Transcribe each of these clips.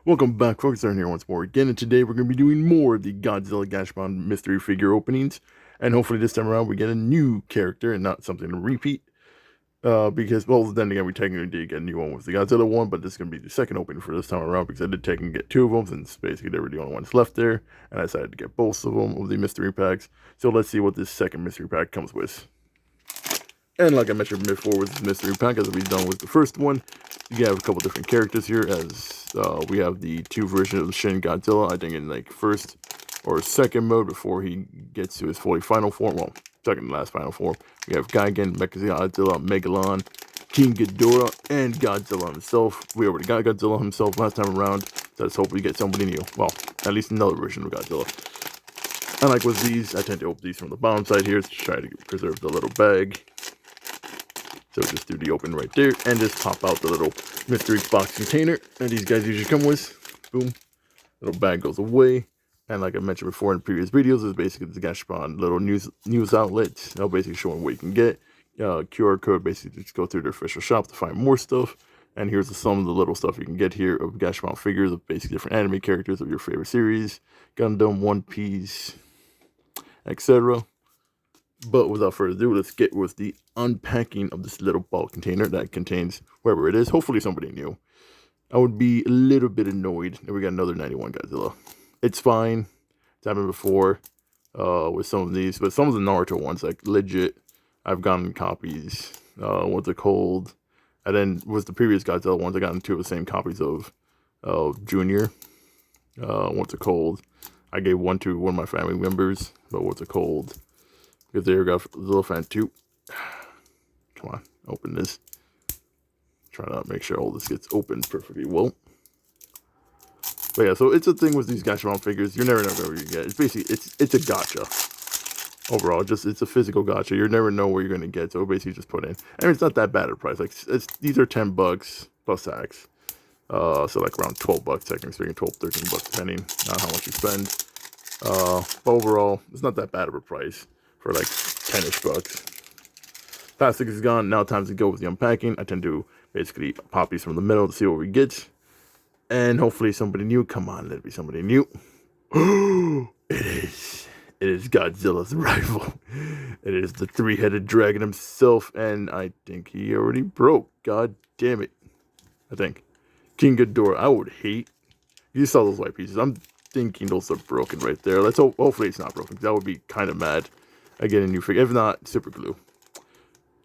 Welcome back, folks. Aaron here once more again, and today we're going to be doing more of the Godzilla Gashapon mystery figure openings, and hopefully this time around we get a new character and not something to repeat. Because, well, then again, we technically did get a new one with the Godzilla one, but this is going to be the second opening for this time around because I did take and get two of them, since basically they were the only ones left there, and I decided to get both of them of the mystery packs. So let's see what this second mystery pack comes with. And like I mentioned before with this mystery pack, as we've done with the first one, you have a couple different characters here, as we have the two versions of Shin Godzilla, I think in like first or second mode before he gets to his fully final form, well, second to last final form. We have Gigan, Mechagodzilla, Megalon, King Ghidorah, and Godzilla himself. We already got Godzilla himself last time around, so let's hope we get somebody new. Well, at least another version of Godzilla. And like with these, I tend to open these from the bottom side here to try to preserve the little bag. So just do the open right there, and just pop out the little mystery box container that these guys usually come with. Boom. Little bag goes away. And like I mentioned before in previous videos, is basically the Gashapon little news outlets. They'll basically showing what you can get. QR code, basically just go through their official shop to find more stuff. And here's some of the little stuff you can get here of Gashapon figures of basically different anime characters of your favorite series. Gundam, One Piece, etc. But without further ado, let's get with the unpacking of this little ball container that contains wherever it is. Hopefully somebody new. I would be a little bit annoyed if we got another 91 Godzilla. It's fine. It's happened before with some of these. But some of the Naruto ones, like legit, I've gotten copies. What's it called? And then with the previous Godzilla ones, I got two of the same copies of Junior. What's it called? I gave one to one of my family members. But what's it called? Because they got the little fan too. Come on, open this. Try to make sure all this gets opened perfectly well. But yeah, so it's a thing with these Gashapon figures. You're never know where you get. It's basically it's a gotcha. Overall, it's a physical gotcha. You never know where you're gonna get. So basically, just put in. And it's not that bad a price. Like these are $10 plus tax. So like around $12, technically speaking, 12, $13 depending on how much you spend. But overall, it's not that bad of a price for like 10-ish bucks. Plastic is gone. Now time to go with the unpacking. I tend to basically pop these from the middle to see what we get. And hopefully somebody new. Come on, let it be somebody new. It is. It is Godzilla's rival. It is the three-headed dragon himself. And I think he already broke. God damn it. I think. King Ghidorah. I would hate. You saw those white pieces. I'm thinking those are broken right there. Let's hope. Hopefully it's not broken. That would be kind of mad. I get a new figure. If not, super glue.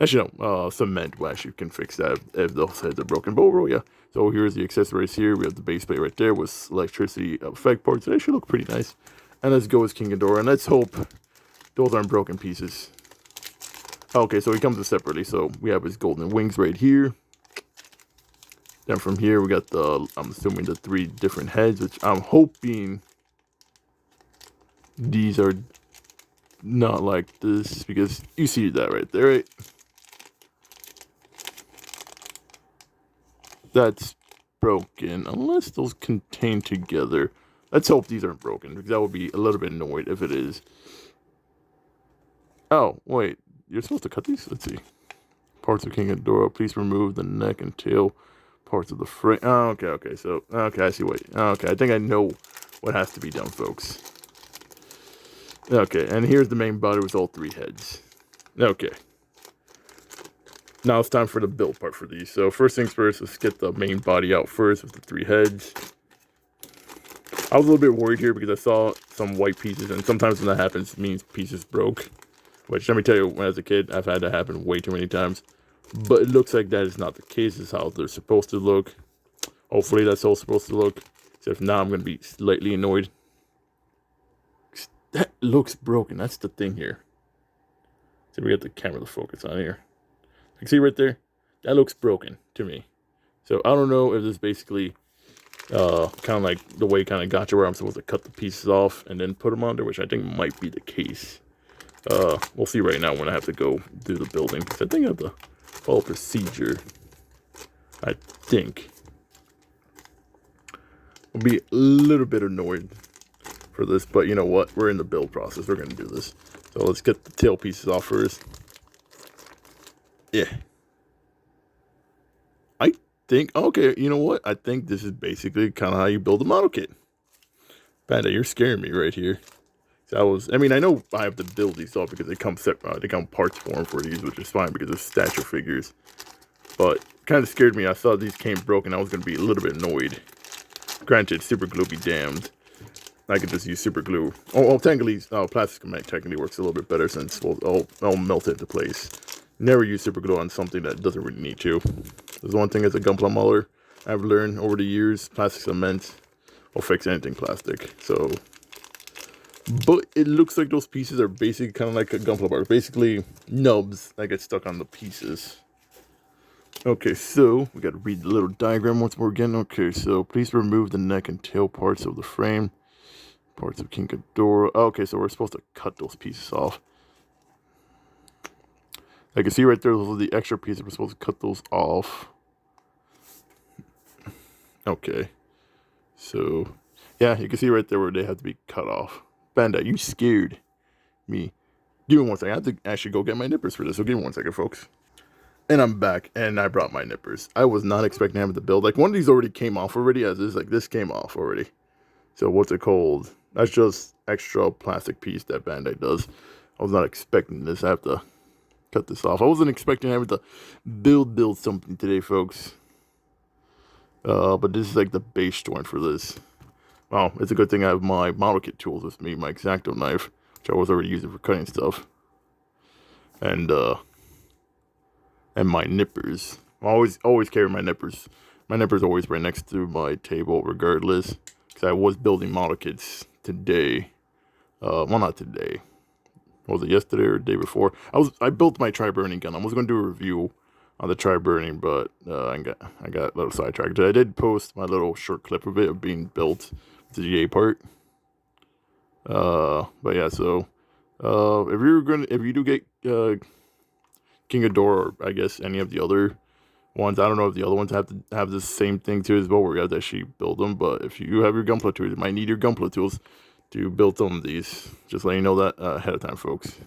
Actually, no. Cement will actually can fix that if those heads are broken. But overall, yeah. So here's the accessories here. We have the base plate right there with electricity effect parts. They actually look pretty nice. And let's go with King Ghidorah. And let's hope those aren't broken pieces. Okay, so he comes in separately. So we have his golden wings right here. Then from here, we got I'm assuming the 3 different heads, which I'm hoping these are not like this, because you see that right there, right? That's broken, unless those contain together. Let's hope these aren't broken, because I would be a little bit annoyed if it is. Oh, wait, you're supposed to cut these? Let's see. Parts of King Ghidorah, please remove the neck and tail parts of the frame. Oh, okay, so, okay, I see what, okay, I think I know what has to be done, folks. Okay, and here's the main body with all 3 heads. Okay. Now it's time for the build part for these. So first things first, let's get the main body out first with the 3 heads. I was a little bit worried here because I saw some white pieces, and sometimes when that happens, it means pieces broke. Which, let me tell you, when I was a kid, I've had that happen way too many times. But it looks like that is not the case. This is how they're supposed to look. Hopefully that's all supposed to look. So if not, I'm going to be slightly annoyed. That looks broken. That's the thing here. So we got the camera to focus on here. You see right there? That looks broken to me. So I don't know if this basically kind of like the way kind of gotcha where I'm supposed to cut the pieces off and then put them on there, which I think might be the case. We'll see right now when I have to go do the building, because I think I have to follow procedure. I think. I'll be a little bit annoyed for this, but you know what? We're in the build process. We're going to do this. So let's get the tail pieces off first. Yeah. I think, okay, you know what? I think this is basically kind of how you build a model kit. Panda, you're scaring me right here. So I mean, I know I have to build these all because they come parts form for these, which is fine because they're statue figures. But kind of scared me. I thought these came broken. I was going to be a little bit annoyed. Granted, super glue be damned. I could just use super glue. Oh, technically, plastic cement technically works a little bit better since I'll melt it into place. Never use super glue on something that doesn't really need to. There's one thing as a gunpla mauler I've learned over the years: plastic cement will fix anything plastic. So, but it looks like those pieces are basically kind of like a gunpla bar, basically nubs that get stuck on the pieces. Okay, so we got to read the little diagram once more again. Okay, so please remove the neck and tail parts of the frame. Parts of King Ghidorah. Okay, so we're supposed to cut those pieces off. I can see right there, those are the extra pieces. We're supposed to cut those off. Okay. So, yeah, you can see right there where they have to be cut off. Bandai, you scared me. Give me one second. I have to actually go get my nippers for this. So give me one second, folks. And I'm back, and I brought my nippers. I was not expecting having to build. Like, one of these already came off already, as is. Like, this came off already. So, what's it called? That's just extra plastic piece that Bandai does. I was not expecting this. I have to cut this off. I wasn't expecting having to build something today, folks. But this is like the base joint for this. Wow, it's a good thing I have my model kit tools with me, my X-Acto knife, which I was already using for cutting stuff. And my nippers. I always carry my nippers. My nippers always right next to my table, regardless. Because I was building model kits today. Well, not today. Was it yesterday or the day before? I built my tri-burning gun. I was going to do a review on the tri-burning, but I got a little sidetracked. I did post my little short clip of it of being built, the GA part. But yeah, so if you do get King Ghidorah, or I guess any of the other ones, I don't know if the other ones have to have the same thing too as well, where you have to actually build them. But if you have your gunpla tools, you might need your gunpla tools to build some of these. Just letting you know that ahead of time, folks.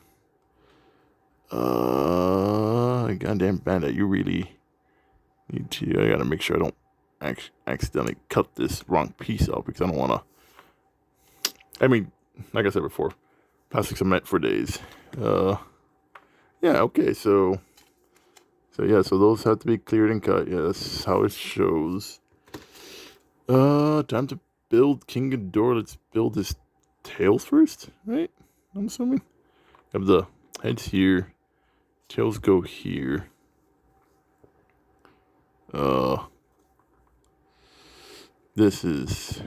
Goddamn Bandit, you really need to. I gotta make sure I don't accidentally cut this wrong piece out because I don't wanna. I mean, like I said before, plastic cement for days. Yeah. Okay. So yeah. So those have to be cleared and cut. Yeah, that's how it shows. Time to build King Ghidorah. Let's build his tails first, right? I'm assuming. Have the heads here. Tails go here. This is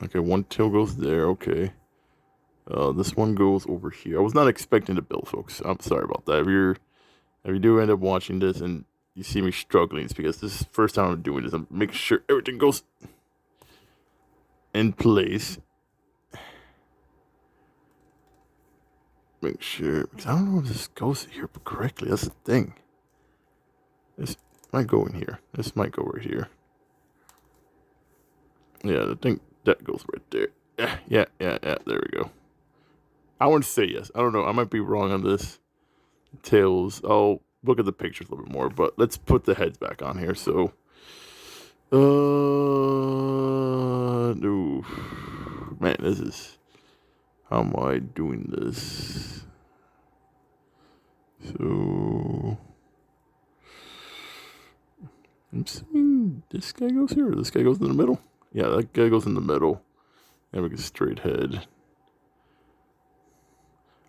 okay. One tail goes there. Okay. This one goes over here. I was not expecting to build, folks. I'm sorry about that. If you do end up watching this and you see me struggling, it's because this is the first time I'm doing this. I'm making sure everything goes in place. Make sure, because I don't know if this goes here correctly. That's the thing. This might go in here. This might go right here. Yeah, I think that goes right there. Yeah. There we go. I want to say yes. I don't know. I might be wrong on this. Tails. I'll look at the pictures a little bit more, but let's put the heads back on here. So, no, man, this is. How am I doing this? So, I'm assuming this guy goes here, or this guy goes in the middle. Yeah, that guy goes in the middle. And we get straight head.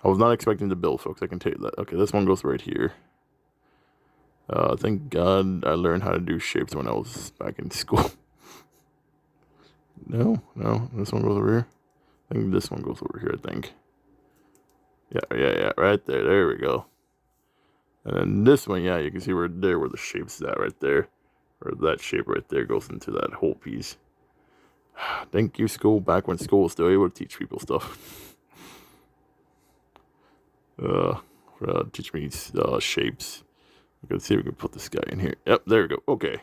I was not expecting to build, folks. I can tell you that. Okay, this one goes right here. Thank God I learned how to do shapes when I was back in school. No, this one goes over here. I think this one goes over here, I think. Yeah, right there. There we go. And then this one, yeah, you can see right there where the shape's at right there. Or that shape right there goes into that whole piece. Thank you, school, back when school was still able to teach people stuff. Teach me shapes. Let's see if we can put this guy in here. Yep, there we go. Okay.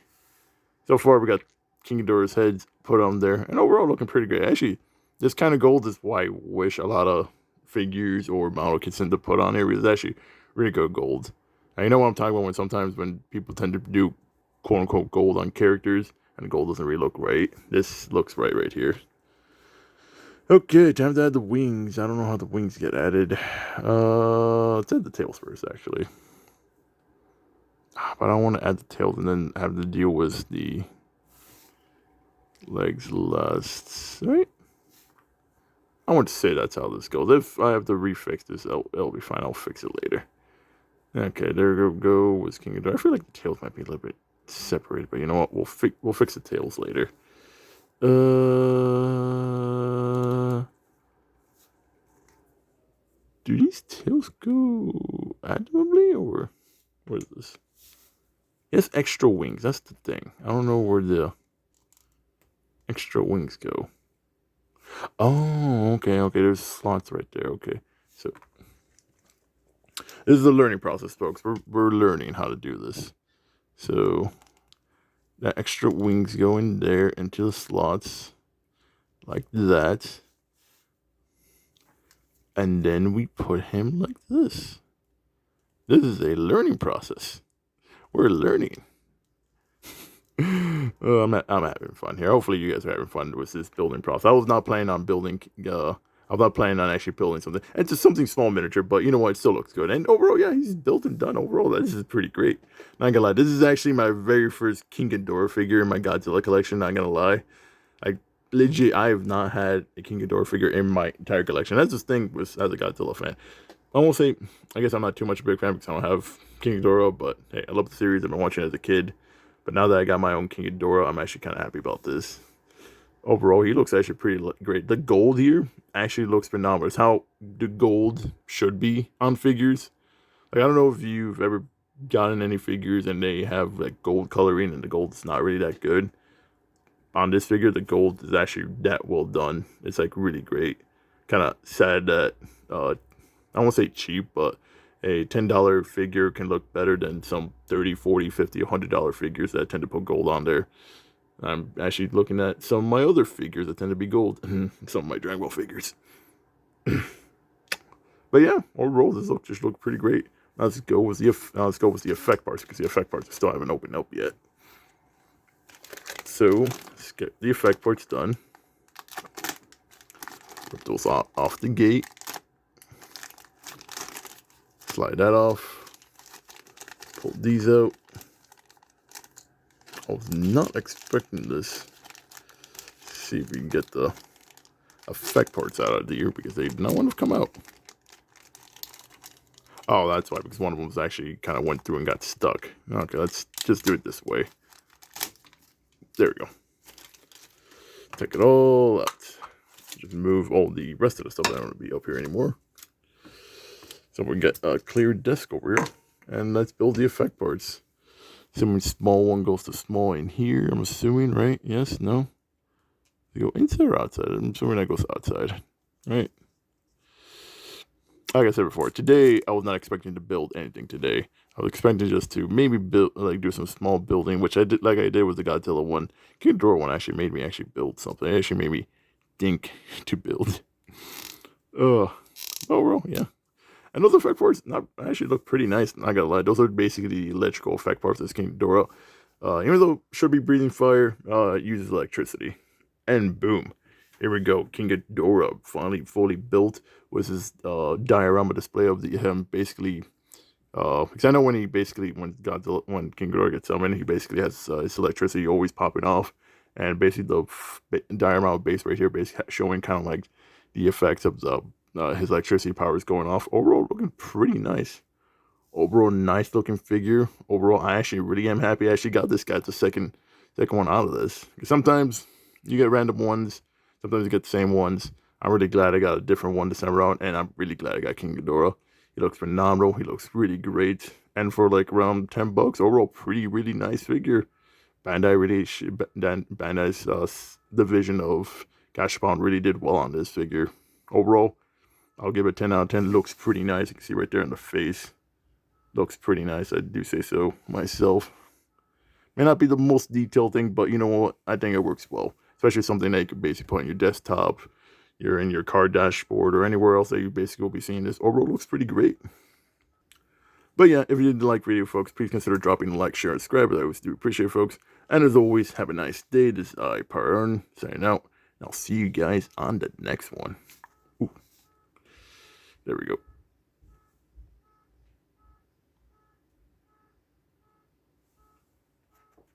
So far, we got King Ghidorah's heads put on there. And overall, looking pretty great. Actually, this kind of gold is why I wish a lot of figures or model kits to put on here. Because it's actually really good gold. I know what I'm talking about when sometimes when people tend to do quote unquote gold on characters and the gold doesn't really look right. This looks right here. Okay, time to add the wings. I don't know how the wings get added. Let's add the tails first, actually. But I don't want to add the tails and then have to deal with the legs last, right? I want to say that's how this goes. If I have to refix this, it'll be fine. I'll fix it later. Okay, there we go with King Ghidorah. I feel like the tails might be a little bit separated, but you know what? We'll fix the tails later. Do these tails go admirably, or what is this? Yes, extra wings. That's the thing. I don't know where the extra wings go. Oh, okay. There's slots right there. Okay, so this is a learning process, folks. We're learning how to do this. So that extra wings go in there into the slots like that. And then we put him like this. This is a learning process. We're learning. I'm having fun here. Hopefully you guys are having fun with this building process. I was not planning on building, I was not planning on actually building something. It's just something small miniature, but you know what? It still looks good. And overall, yeah, he's built and done. Overall, this is pretty great. Not gonna lie, this is actually my very first King Ghidorah figure in my Godzilla collection. Not gonna lie. Legit, I have not had a King Ghidorah figure in my entire collection. That's the thing with as a Godzilla fan. I won't say, I guess I'm not too much a big fan because I don't have King Ghidorah, but hey, I love the series. I've been watching it as a kid. But now that I got my own King Ghidorah, I'm actually kind of happy about this. Overall, he looks actually pretty great. The gold here actually looks phenomenal. It's how the gold should be on figures. Like, I don't know if you've ever gotten any figures and they have like gold coloring and the gold's not really that good. On this figure, the gold is actually that well done. It's like really great. Kind of sad that I won't say cheap, but a $10 figure can look better than some $30, $40, $50, $100 figures that tend to put gold on there. I'm actually looking at some of my other figures that tend to be gold. Some of my Dragon Ball figures. But yeah, overall, this just look pretty great. Now let's go with the effect parts, because the effect parts still haven't opened up yet. So let's get the effect parts done. Put those off the gate. Slide that off. Pull these out. I was not expecting this. Let's see if we can get the effect parts out of here because they did not want to come out. Oh, that's why, because one of them was actually kind of went through and got stuck. Okay, let's just do it this way. There we go. Take it all out. Just move all the rest of the stuff that don't want to be up here anymore. So we get a clear desk over here. And let's build the effect parts. Assuming small one goes to small in here, I'm assuming, right? Yes, no? They go inside or outside? I'm assuming that goes outside, right? Like I said before, today I was not expecting to build anything today. I was expecting just to maybe build, like do some small building, which I did, like I did with the Godzilla one. King Ghidorah one actually made me actually build something. It actually made me think to build. Overall, yeah. And those effect parts actually look pretty nice. Not gonna lie, those are basically the electrical effect parts of this King Ghidorah. Even though it should be breathing fire, it uses electricity. And boom. Here we go, King Ghidorah finally fully built with his diorama display of him basically. Because I know when King Ghidorah gets summoned, he basically has his electricity always popping off, and basically the diorama base right here, basically showing kind of like the effects of his electricity powers going off. Overall, looking pretty nice. Overall, nice looking figure. Overall, I actually really am happy I actually got this guy the second one out of this. Because sometimes you get random ones. Sometimes you get the same ones. I'm really glad I got a different one this time around, and I'm really glad I got King Ghidorah. He looks phenomenal. He looks really great. And for like around $10, overall, really nice figure. Bandai's division of Gashapon really did well on this figure. Overall, I'll give it 10 out of 10. Looks pretty nice. You can see right there in the face. Looks pretty nice. I do say so myself. May not be the most detailed thing, but you know what? I think it works well. Especially something that you could basically put on your desktop, you're in your car dashboard, or anywhere else that you basically will be seeing this. Overall, looks pretty great. But yeah, if you did like the video, folks, please consider dropping a like, share, and subscribe. I always do appreciate it, folks. And as always, have a nice day. This is I, Parn, signing out. And I'll see you guys on the next one. Ooh, there we go.